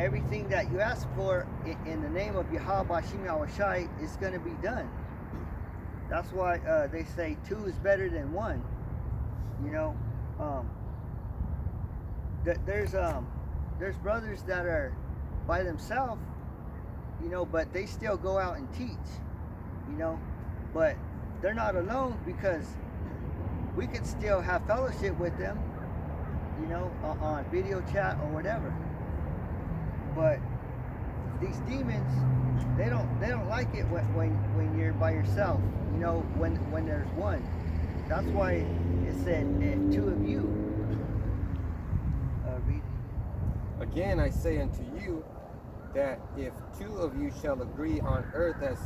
everything that you ask for in the name of Yahweh Bashim Yahushai is going to be done. That's why they say two is better than one. You know, there's brothers that are by themselves, you know, but they still go out and teach, you know, but they're not alone because we could still have fellowship with them, you know, on video chat or whatever. But these demons, they don't like it when you're by yourself, you know, when there's one. That's why it said two of you. Read. Again, I say unto you that if two of you shall agree on earth as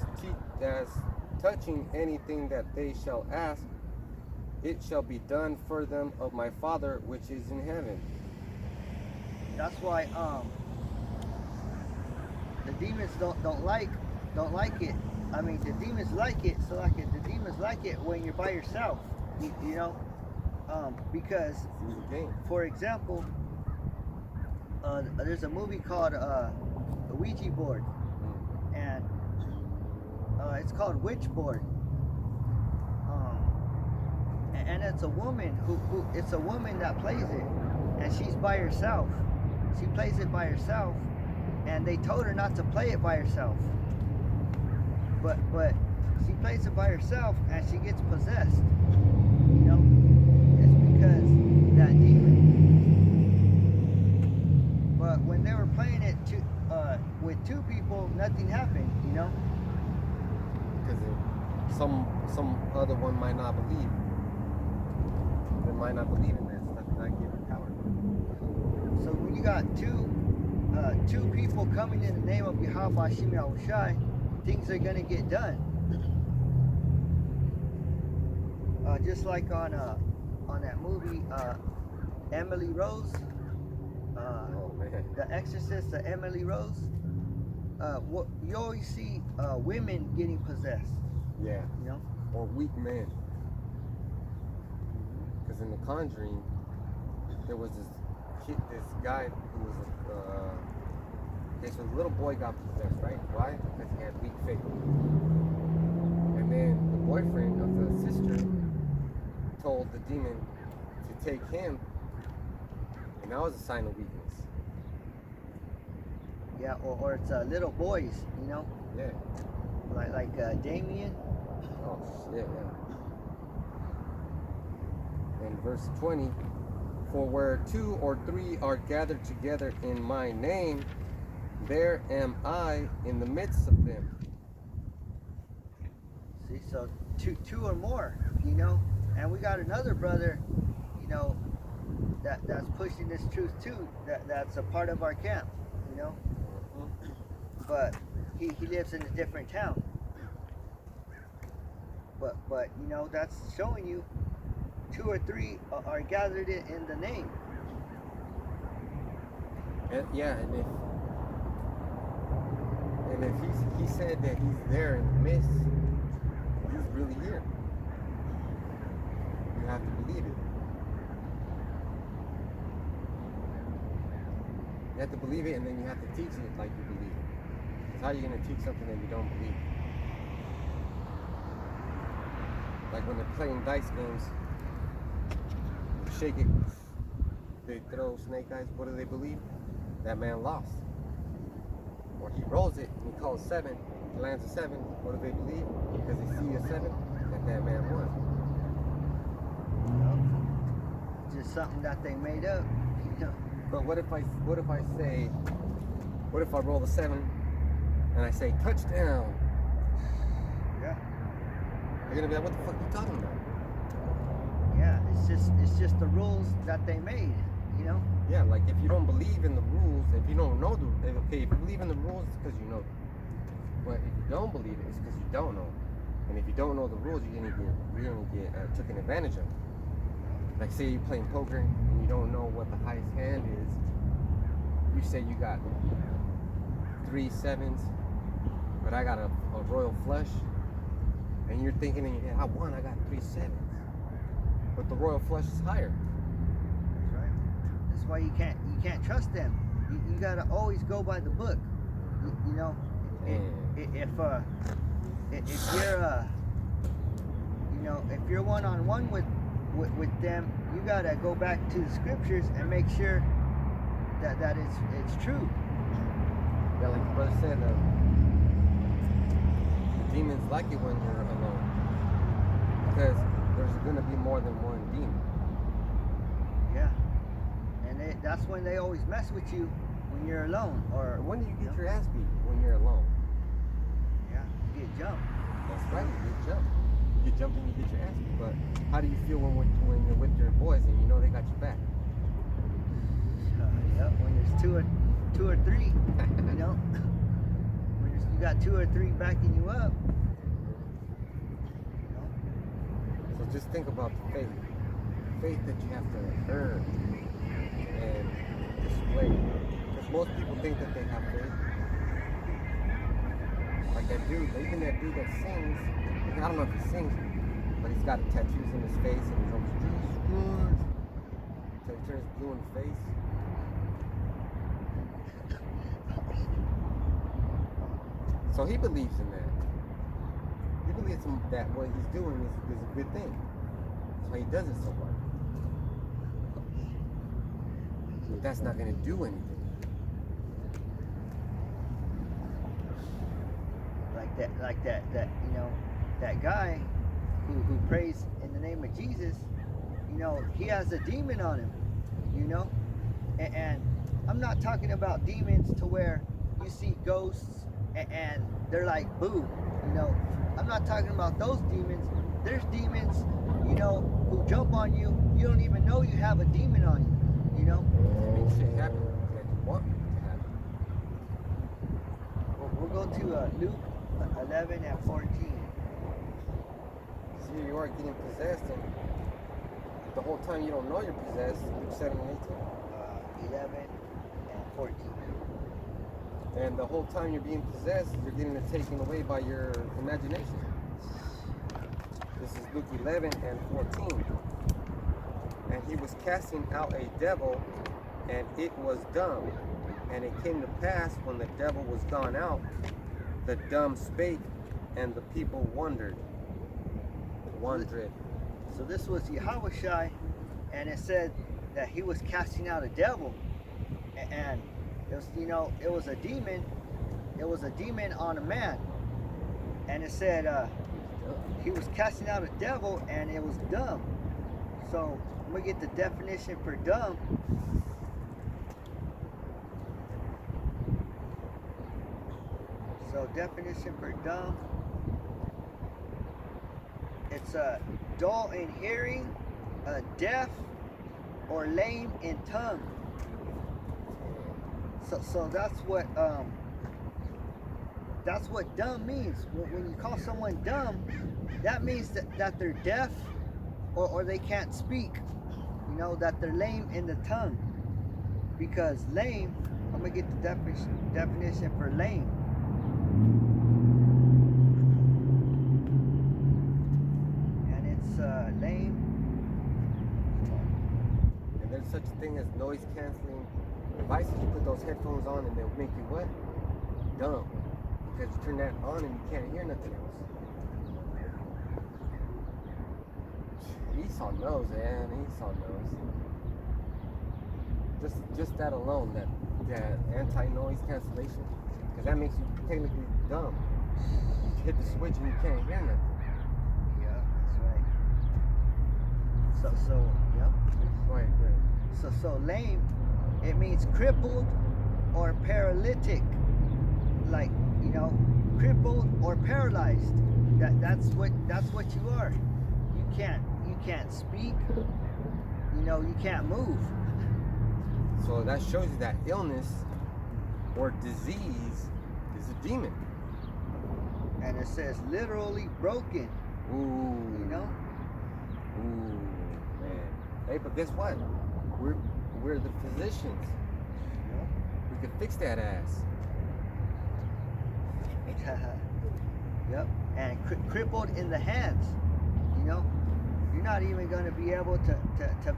touching anything that they shall ask, it shall be done for them of my Father which is in heaven. That's why the demons don't like it. I mean, the demons like it. So like the demons like it when you're by yourself. You know, because for example, there's a movie called The Ouija Board, and it's called Witchboard. And it's a woman it's a woman that plays it, and she's by herself. She plays it by herself, and they told her not to play it by herself. But she plays it by herself, and she gets possessed. You know, it's because that demon. But when they were playing it with two people, nothing happened. You know, because some other one might not believe. They might not believe in that stuff, not give it power. So when you got two people coming in the name of Yahweh Bashim Yahushai, things are gonna get done. Just like on that movie Emily Rose, The Exorcist of Emily Rose. You always see women getting possessed. Yeah. You know. Or weak men. Because in The Conjuring, there was this guy who was okay, so the little boy got possessed, right? Why? Because he had weak faith. And then the boyfriend of the sister told the demon to take him, and that was a sign of weakness. Yeah, or it's little boys, you know. Yeah. Like Damien. Oh shit, yeah. In verse 20, for where two or three are gathered together in my name, there am I in the midst of them. See, so two or more, you know, and we got another brother, you know, that's pushing this truth too. That's a part of our camp, you know, but he lives in a different town. But you know, that's showing you two or three are gathered in the name. And, yeah, and if he said that he's there in the midst, he's really here. You have to believe it. You have to believe it, and then you have to teach it like you believe it. Because how are you going to teach something that you don't believe? Like when they're playing dice games, shake it, they throw snake eyes, what do they believe? That man lost. Or he rolls it and he calls 7, he lands a 7, what do they believe? Because they see a 7, that man won. You know, just something that they made up, you know. But what if I roll the 7 and I say touchdown? Yeah. You're gonna be like, what the fuck are you talking about? Yeah, it's just the rules that they made, you know? Yeah, like if you don't believe in the rules, if you don't know if you believe in the rules, it's because you know. But if you don't believe it, it's because you don't know. And if you don't know the rules, you're gonna get taken advantage of. Like say you're playing poker and you don't know what the highest hand is. You say you got 3 7s, but I got a royal flush, and you're thinking in your head, I won, I got 3 7s. But the royal flush is higher. That's right. That's why you can't trust them. You gotta always go by the book. You know, if you're you know, if you're one-on-one with them, you gotta go back to the scriptures and make sure that it's true. Yeah, like the brother said, the demons like it when you're alone, because there's gonna be more than one demon. Yeah, and that's when they always mess with you when you're alone. Or when do you get your ass beat? When you're alone. Yeah, you get jumped. That's right, you get jumped. You get jumped and you get your ass beat. But how do you feel when you're with your boys and you know they got your back? Yep, when there's two or three, you know, when you got 2 or 3 backing you up. You know? So just think about the faith that you have to earn and display. Because most people think that they have faith. Like that dude, even that dude that sings, I don't know if he sings, but he's got tattoos in his face and he's always Jesus Christ. So he turns blue in the face. So he believes in that. He believes that what he's doing is a good thing. That's why he does it so much. But that's not going to do anything. Like that, you know, that guy who prays in the name of Jesus, you know, he has a demon on him, you know? And I'm not talking about demons to where you see ghosts and they're like, boo, you know. I'm not talking about those demons. There's demons, you know, who jump on you. You don't even know you have a demon on you, you know. Make shit happen that you want to happen. We'll go to Luke 11 and 14. See, you are getting possessed, and the whole time you don't know you're possessed. Luke 7 and 18. 11 and 14. And the whole time you're being possessed, you're getting it taken away by your imagination. This is Luke 11 and 14. And he was casting out a devil, and it was dumb. And it came to pass, when the devil was gone out, the dumb spake, and the people wondered. So this was Yahushua, and it said that he was casting out a devil, and it was, you know, it was a demon. It was a demon on a man, and it said he was casting out a devil, and it was dumb. So I'm gonna get the definition for dumb. So definition for dumb. It's dull in hearing, deaf, or lame in tongue. So that's what dumb means. When you call someone dumb, that means that they're deaf or they can't speak. You know, that they're lame in the tongue. Because lame, I'm gonna get the definition for lame. And it's lame. And there's such a thing as noise canceling devices. You put those headphones on and they'll make you what? Dumb. Because you turn that on and you can't hear nothing else. Esau knows, man. Esau knows. Just that alone, that anti-noise cancellation, because that makes you technically dumb. You hit the switch and you can't hear nothing. Yeah, that's right. So yep. Go ahead. So lame, it means crippled or paralytic. Like, you know, crippled or paralyzed. That's what you are. You can't speak. You know, you can't move. So that shows you that illness or disease is a demon. And it says literally broken. Ooh. You know? Ooh, man. Hey, but guess what? We're the physicians. Yeah. We can fix that ass. Yep. And crippled in the hands. You know? You're not even going to be able to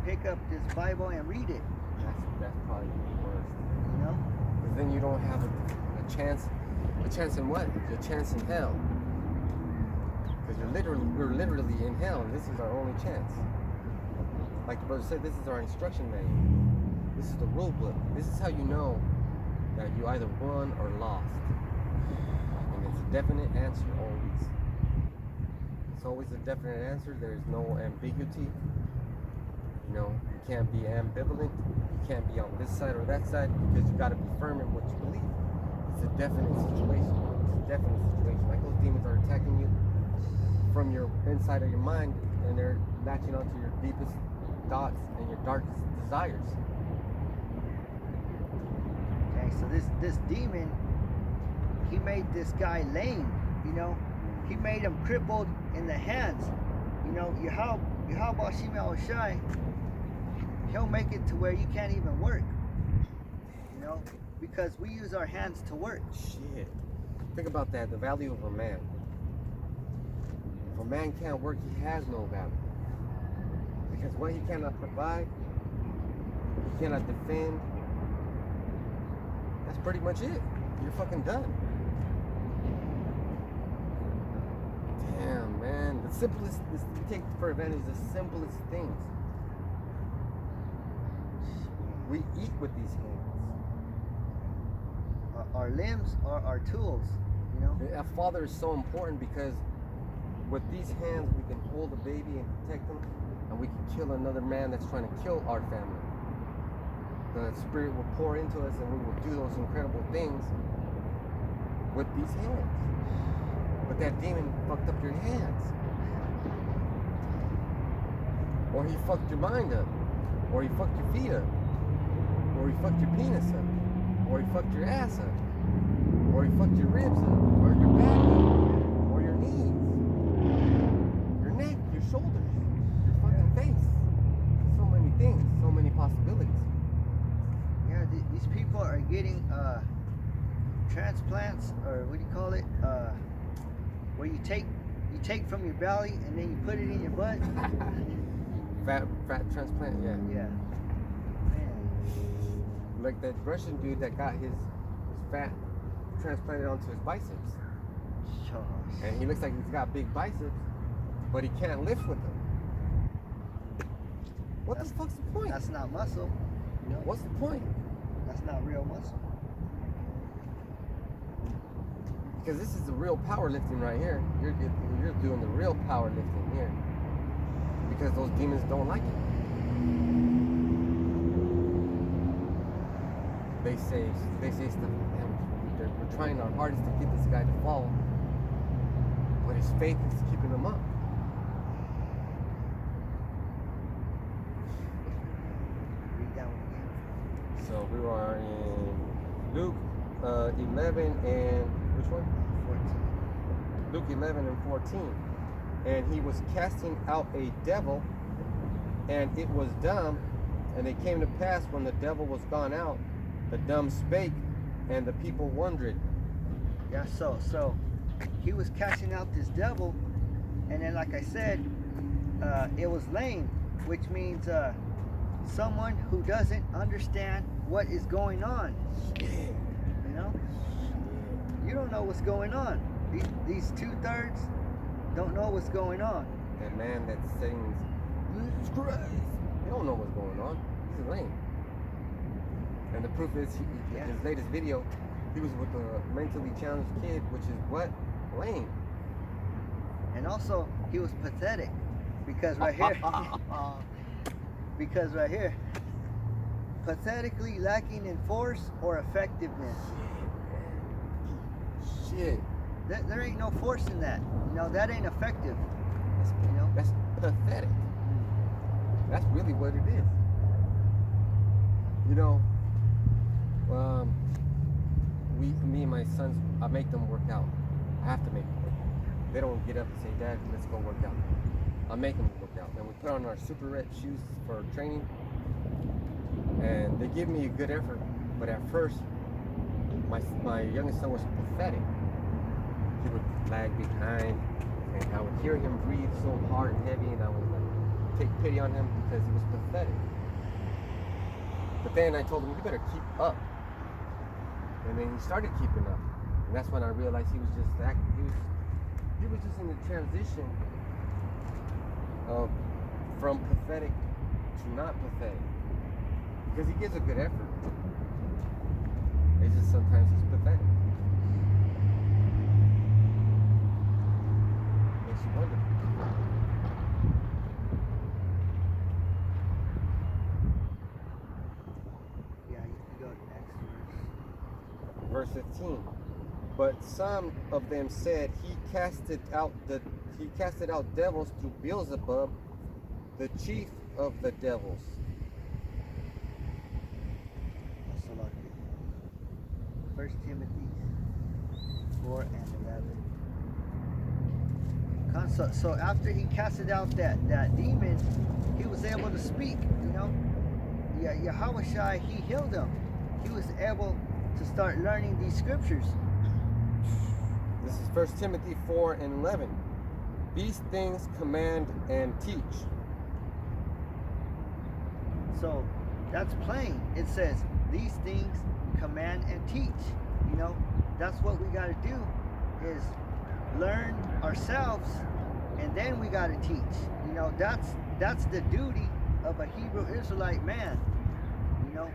pick up this Bible and read it. That's probably the worst. You know? Because then you don't have a chance. A chance in what? A chance in hell. Because we're literally in hell, and this is our only chance. Like the brother said, this is our instruction manual. This is the rule book. This is how you know that you either won or lost. And it's a definite answer always. It's always a definite answer. There's no ambiguity. You know, you can't be ambivalent. You can't be on this side or that side, because you got to be firm in what you believe. It's a definite situation. It's a definite situation. Like those demons are attacking you from your inside of your mind, and they're latching onto your deepest thoughts and your darkest desires. Okay, so this demon, he made this guy lame, you know. He made him crippled in the hands. You know, Yahweh Shema Shai, he'll make it to where you can't even work. You know, because we use our hands to work. Shit. Think about that, the value of a man. If a man can't work, he has no value. Because what he cannot provide, he cannot defend, that's pretty much it. You're fucking done. Damn, man. The simplest, we take for advantage the simplest things. We eat with these hands. Our limbs are our tools, you know. A father is so important, because with these hands we can hold a baby and protect them, and we can kill another man that's trying to kill our family. The Spirit will pour into us, and we will do those incredible things with these hands. But that demon fucked up your hands. Or he fucked your mind up. Or he fucked your feet up. Or he fucked your penis up. Or he fucked your ass up. Or he fucked your ribs up. Or your back up. Or your knees. Your neck, your shoulders, your fucking face. So many things, so many possibilities. Yeah, these people are getting transplants, or what do you call it? Where you take from your belly and then you put it in your butt. Fat transplant, yeah. Yeah. Man. Like that Russian dude that got his fat transplanted onto his biceps. Sure. And he looks like he's got big biceps, but he can't lift with them. What the fuck's the point? That's not muscle. You know? What's the point? That's not real muscle. Because this is the real powerlifting right here. You're doing the real powerlifting here. Because those demons don't like it. They say stuff. Man, we're trying our hardest to get this guy to fall, but his faith is keeping him up. Read that one again. So we are in Luke 11 and which one? 14. Luke 11 and 14. And he was casting out a devil, and it was dumb. And it came to pass, when the devil was gone out, the dumb spake, and the people wondered. Yeah, so he was casting out this devil, and then, like I said, it was lame, which means someone who doesn't understand what is going on. You know, you don't know what's going on. These 2/3 don't know what's going on. That man that sings, Jesus Christ, he don't know what's going on. He's lame. And the proof is, his latest video, he was with a mentally challenged kid, which is what? Lame. And also, he was pathetic, because right here, pathetically lacking in force or effectiveness. Shit. There ain't no force in that. You know, that ain't effective. That's pathetic. That's really what it is. You know, me and my sons, I make them work out. I have to make them work out. They don't get up and say, Dad, let's go work out. I make them work out. And we put on our super red shoes for training. And they give me a good effort. But at first, my youngest son was pathetic. He would lag behind, and I would hear him breathe so hard and heavy, and I would like take pity on him because he was pathetic. But then I told him, you better keep up. And then he started keeping up, and that's when I realized he was just in the transition of from pathetic to not pathetic, because he gives a good effort. It's just sometimes he's pathetic. Makes you wonder. Yeah, you can go to the next Verse 15. But some of them said, he casted out devils through Beelzebub, the chief of the devils. verse. So, 1 Timothy 4 and 11. So after he casted out that demon, he was able to speak, you know. Yeah, Yahweh Shai, he healed him. He was able to start learning these scriptures. This is 1 Timothy 4 and 11. These things command and teach. So that's plain. It says these things command and teach. You know, that's what we got to do, is learn ourselves, and then we got to teach. You know, that's the duty of a Hebrew Israelite man. You know,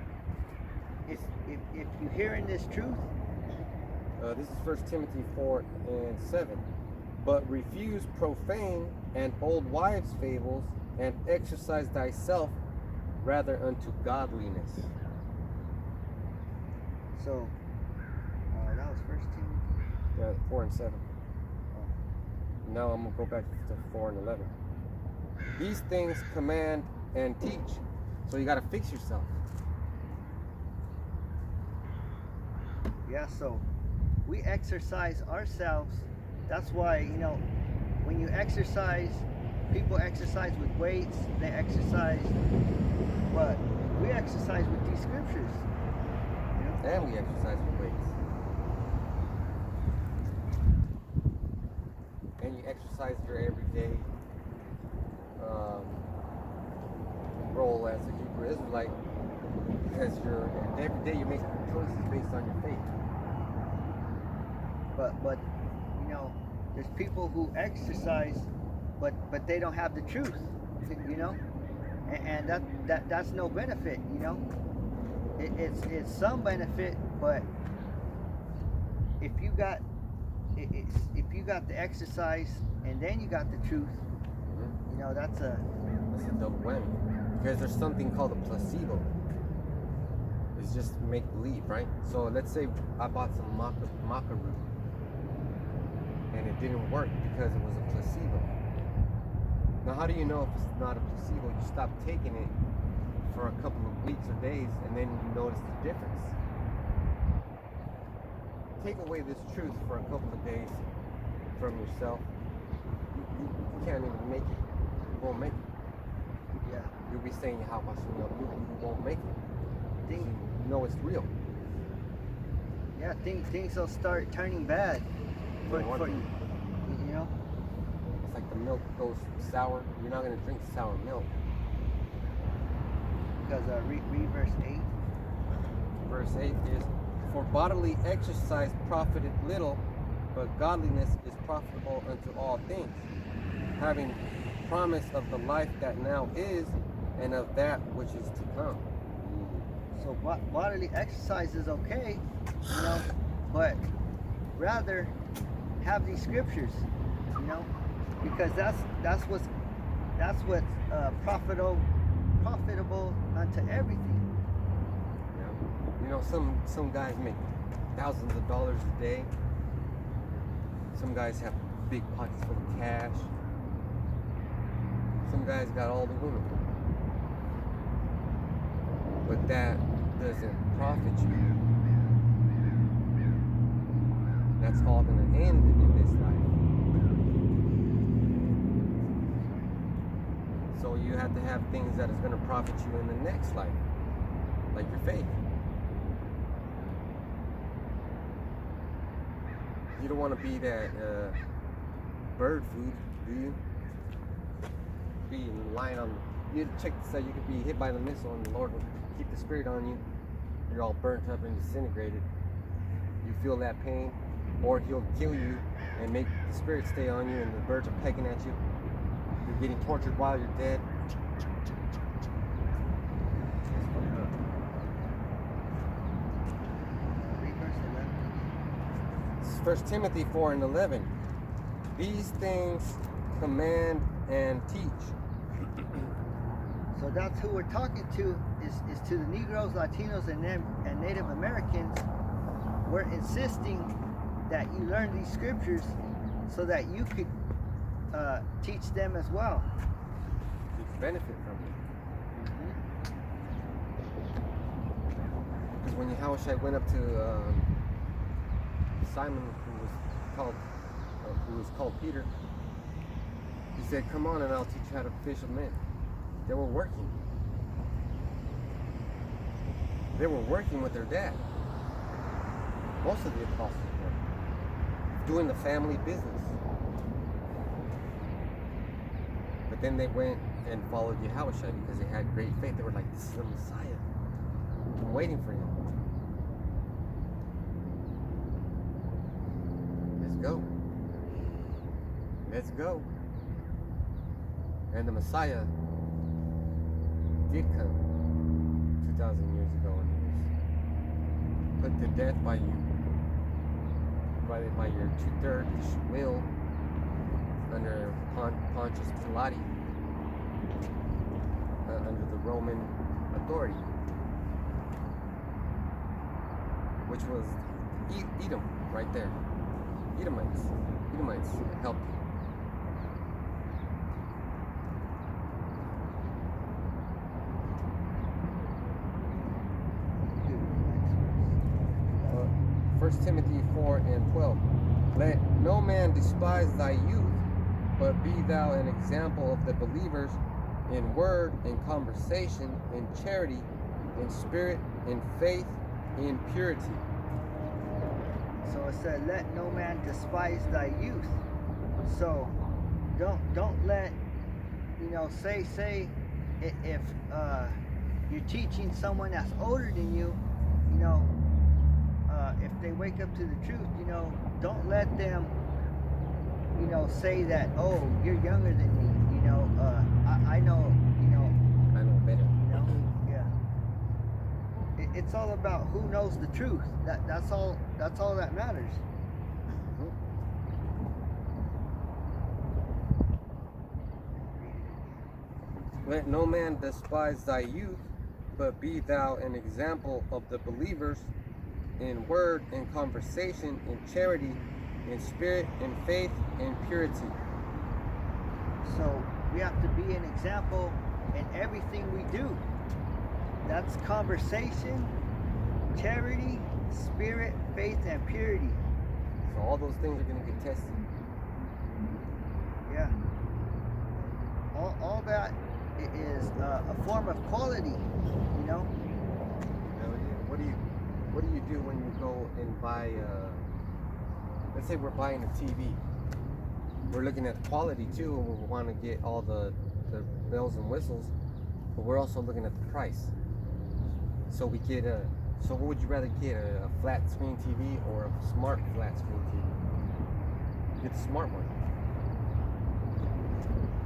if you're hearing this truth. This is 1 Timothy 4 and 7. But refuse profane and old wives' fables, and exercise thyself rather unto godliness. So, that was 1 Timothy. 4 and 7. Now I'm going to go back to 4 and 11. These things command and teach. So you got to fix yourself. Yeah, so we exercise ourselves. That's why, you know, when you exercise, people exercise with weights, they exercise, but we exercise with these scriptures. You know? And we exercise with weights. And you exercise your everyday role as a Hebrew Israelite, as every day you make choices based on your faith. But you know, there's people who exercise, but they don't have the truth, you know, and that's no benefit, you know. It's some benefit, but if you got the exercise and then you got the truth, you know, that's a double whammy. Because there's something called a placebo. It's just make believe, right? So let's say I bought some maca root, and it didn't work because it was a placebo. Now, how do you know if it's not a placebo? You stop taking it for a couple of weeks or days, and then you notice the difference. Take away this truth for a couple of days from yourself. You can't even make it. You won't make it. yeah. You'll be saying how much you won't make it. You know it's real. Yeah, things will start turning bad for you know. It's like the milk goes sour. You're not going to drink sour milk. Because read verse 8. Verse 8 is, for bodily exercise profited little, but godliness is profitable unto all things, having promise of the life that now is, and of that which is to come. So bodily exercise is okay, you know, but rather have these scriptures, you know, because that's what's profitable unto everything. Yeah. You know, some guys make thousands of dollars a day. Some guys have big pockets full of cash. Some guys got all the women. But that doesn't profit you. That's all going to end in this life. So you have to have things that is going to profit you in the next life, like your faith. You don't want to be that bird food, do you? Be lying on. You check this out. You could be hit by the missile, and the Lord will keep the spirit on you. You're all burnt up and disintegrated. feel that pain, or he'll kill you and make the spirit stay on you, and the birds are pecking at you. You're getting tortured while you're dead. Read verse 11. This is 1 Timothy 4:11. These things command and teach. So that's who we're talking to, is to the Negroes, Latinos, and Native Americans. We're insisting that you learn these scriptures so that you could teach them as well. You can benefit from it. Because when Yahushua went up to Simon, who was called Peter, he said, "Come on, and I'll teach you how to fish of men." They were working. They were working with their dad. Most of the apostles were doing the family business. But then they went and followed Yahushua because they had great faith. They were like, "This is the Messiah. I'm waiting for him. Let's go. Let's go." And the Messiah did come 2,000 years ago, and he was put to death by you, by your two-thirds will, under Pontius Pilate, under the Roman authority, which was Edom, right there. Edomites helped you. Uh, 1 Timothy 4:12. Let no man despise thy youth, but be thou an example of the believers in word, in conversation, in charity, in spirit, in faith, in purity. So it said, "Let no man despise thy youth." So don't let, say if you're teaching someone that's older than you, if they wake up to the truth, don't let them, say that, "Oh, you're younger than me." I know, I know better. yeah. It's all about who knows the truth. That's all that matters. Let no man despise thy youth, but be thou an example of the believers in word, in conversation, in charity, in spirit, in faith, in purity. So we have to be an example in everything we do. That's conversation, charity, spirit, faith, and purity. So all those things are going to get tested. Yeah. All that is a form of quality, What do you do when you go and buy, let's say we're buying a TV. We're looking at the quality too, and we want to get all the bells and whistles, but we're also looking at the price. So we get so what would you rather get, a flat screen TV or a smart flat screen TV? Get the smart one.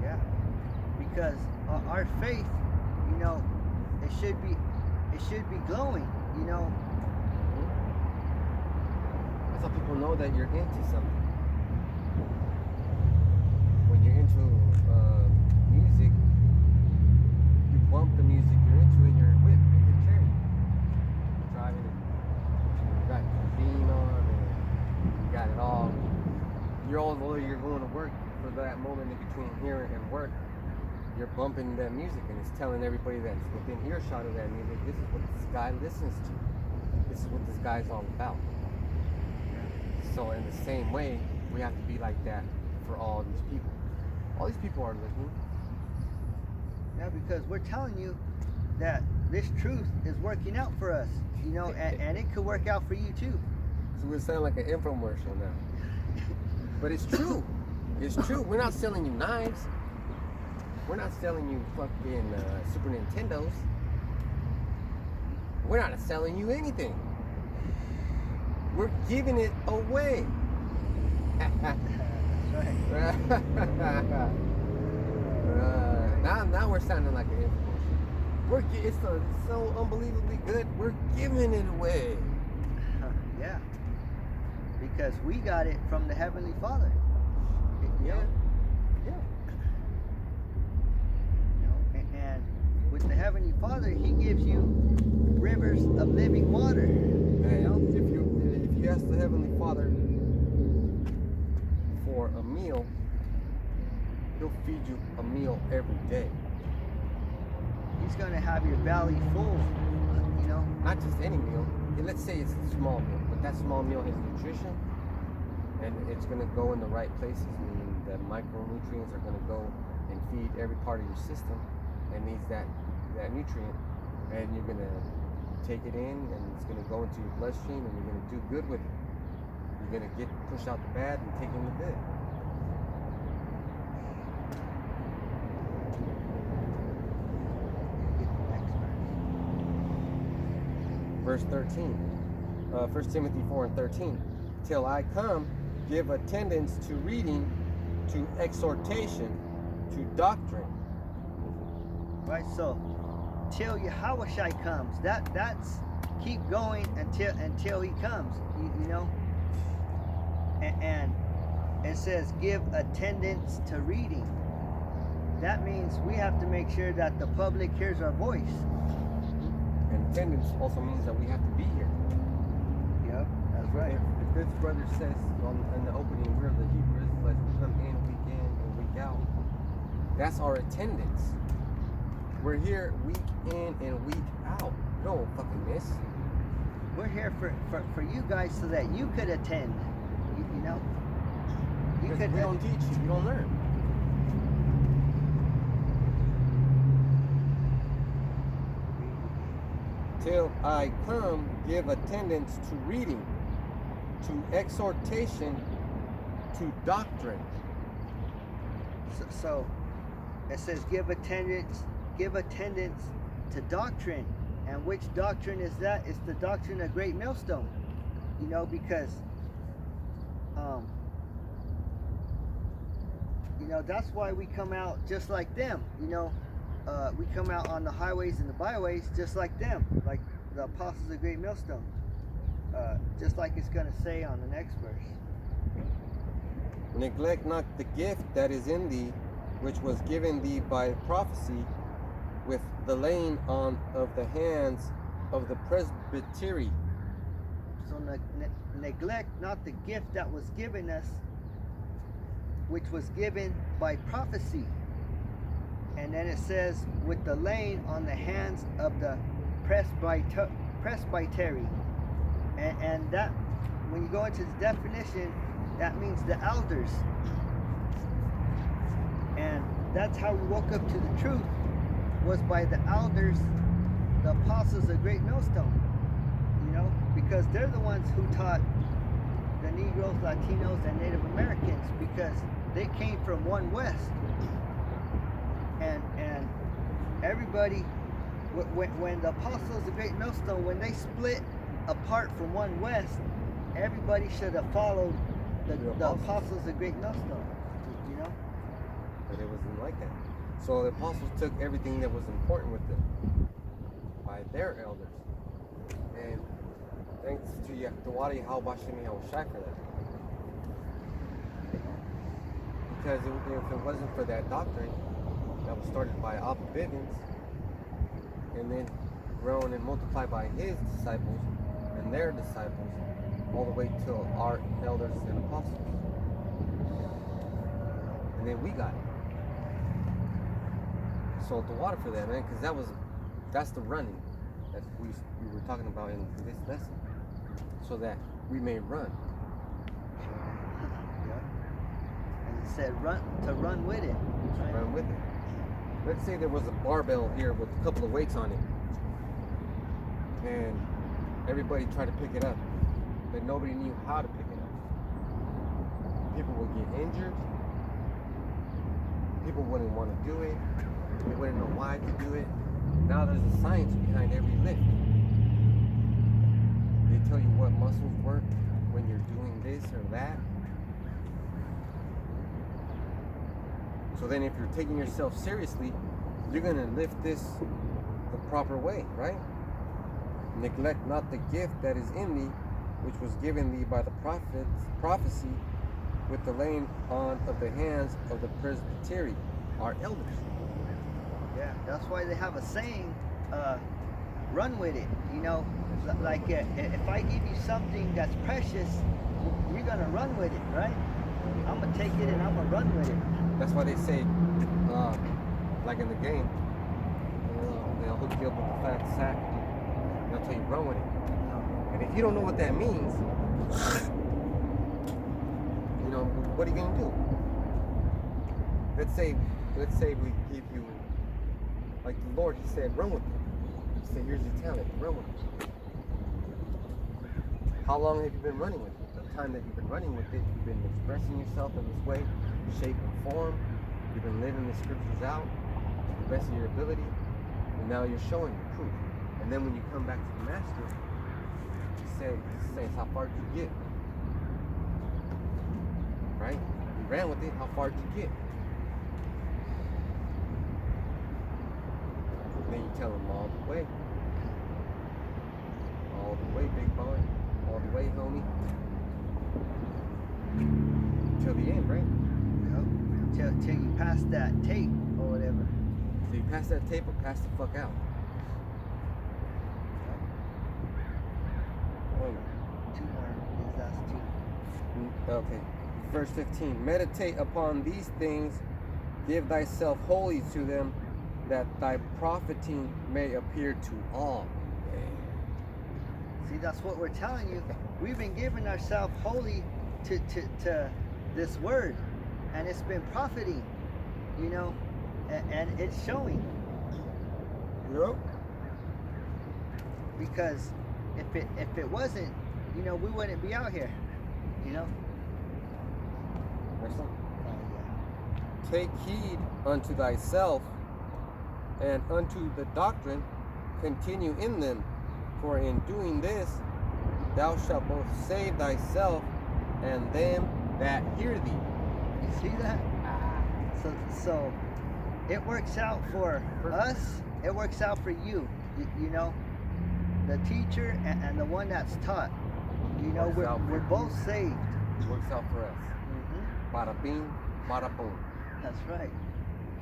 Yeah. Because our faith, it should be glowing, That's how people know that you're into something. When you're into music, you bump the music you're into in your whip, in your cherry. You're driving it. You got your bean on, and you got it all. Although you're going to work, for that moment in between here and work, you're bumping that music, and it's telling everybody that's within earshot of that music, this is what this guy listens to. This is what this guy's all about. So in the same way, we have to be like that for all these people. All these people are listening. Yeah, because we're telling you that this truth is working out for us, and it could work out for you too. So we sound like an infomercial now. But it's true. It's true. We're not selling you knives. We're not selling you fucking Super Nintendos. We're not selling you anything. we're giving it away. That's right. Now we're sounding like an influencer. It's so unbelievably good. We're giving it away. Yeah. Because we got it from the Heavenly Father. You know? Yeah. You know, and with the Heavenly Father, He gives you rivers of living water. And if you ask the Heavenly Father for a meal, He'll feed you a meal every day. He's gonna have your belly full. You know. Not just any meal. Let's say it's a small meal, but that small meal has nutrition, and it's gonna go in the right places. Meaning the micronutrients are gonna go and feed every part of your system, and needs that nutrient, and you're gonna take it in, and it's gonna go into your bloodstream, and you're gonna do good with it. You're gonna push out the bad and take in the good. Verse 13, 1 Timothy 4:13, till I come, give attendance to reading, to exhortation, to doctrine. Right, so till Yahushua comes, that's keep going until He comes. You know, and it says give attendance to reading. That means we have to make sure that the public hears our voice. And attendance also means that we have to be here. Yep, that's right. If this brother says in the opening, we're the Hebrew Israelites, we come in and week out. That's our attendance. We're here week in and week out. No fucking miss. We're here for you guys so that you could attend. You know? Because if we don't teach, you don't learn. Till I come, give attendance to reading, to exhortation, to doctrine. So it says give attendance to doctrine. And which doctrine is that? It's the doctrine of Great Millstone. You know, because you know, that's why we come out just like them. You know, we come out on the highways and the byways just like them, like the apostles of Great Millstone. Just like it's going to say on the next verse. Neglect not the gift that is in thee, which was given thee by prophecy, with the laying on of the hands of the presbytery. So neglect not the gift that was given us, which was given by prophecy. And then it says, with the laying on the hands of the presbytery. And that, when you go into the definition, that means the elders. And that's how we woke up to the truth, was by the elders, the apostles of Great Millstone. You know, because they're the ones who taught the Negroes, Latinos, and Native Americans, because they came from one West. And everybody, when the apostles of Great Millstone, when they split apart from one West, everybody should have followed the apostles of Great Millstone. You know? But it wasn't like that. So the apostles took everything that was important with them by their elders. And thanks to Yahdawadi Halbashimi Hawashai for that. Because if it wasn't for that doctrine that was started by Abba Bivens, and then grown and multiplied by his disciples and their disciples, all the way to our elders and apostles. And then we got it. Salt the water for that, man, because that's the running that we were talking about in this lesson, so that we may run. Yeah. And it said run with it. Right? Run with it. Let's say there was a barbell here with a couple of weights on it, and everybody tried to pick it up, but nobody knew how to pick it up. People would get injured. People wouldn't want to do it. They wouldn't know why to do it. Now there's a science behind every lift. They tell you what muscles work, or that. So then if you're taking yourself seriously, you're going to lift this the proper way, right? Neglect not the gift that is in thee, which was given thee by the prophecy with the laying on of the hands of the presbytery, our elders. Yeah, that's why they have a saying, run with it. You know, like if I give you something that's precious, you're gonna run with it, right? I'm gonna take it and I'm gonna run with it. That's why they say, like in the game, they'll hook you up with a fat sack. They'll tell you run with it. And if you don't know what that means, you know, what are you gonna do? Let's say we give you, like the Lord, He said, run with it. He said, here's your talent, run with it. How long have you been running with it? The time that you've been running with it, you've been expressing yourself in this way, shape and form. You've been living the scriptures out to the best of your ability, and now you're showing your proof. And then when you come back to the Master, He says, how far did you get? Right? You ran with it, how far did you get? And then you tell Him all the way. All the way, big boy. All the way, homie. Till the end, right? Yep. Till you pass that tape or whatever. Till you pass that tape or pass the fuck out. Two more. These last two. Okay. Verse 15. Meditate upon these things, give thyself wholly to them, that thy profiting may appear to all. See, that's what we're telling you. We've been giving ourselves wholly to this word, and it's been profiting, you know, and it's showing. Yep. Because if it wasn't, you know, we wouldn't be out here, you know. Next one. Take heed unto thyself and unto the doctrine, continue in them, for in doing this thou shalt both save thyself and them that hear thee. You see that? So it works out for us, it works out for you, you know, the teacher and the one that's taught. You know, we're both saved. It works out for us. Mm-hmm. Bada bing, bada boom. That's right.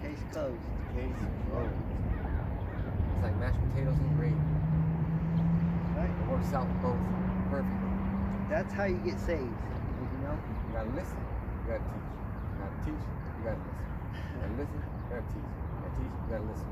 Case closed. Case closed. It's like mashed potatoes and gravy. Right? It works out both perfectly. That's how you get saved, you know? You gotta listen, you gotta teach. You gotta teach, you gotta listen. You gotta listen, you gotta teach. You gotta teach, you gotta listen.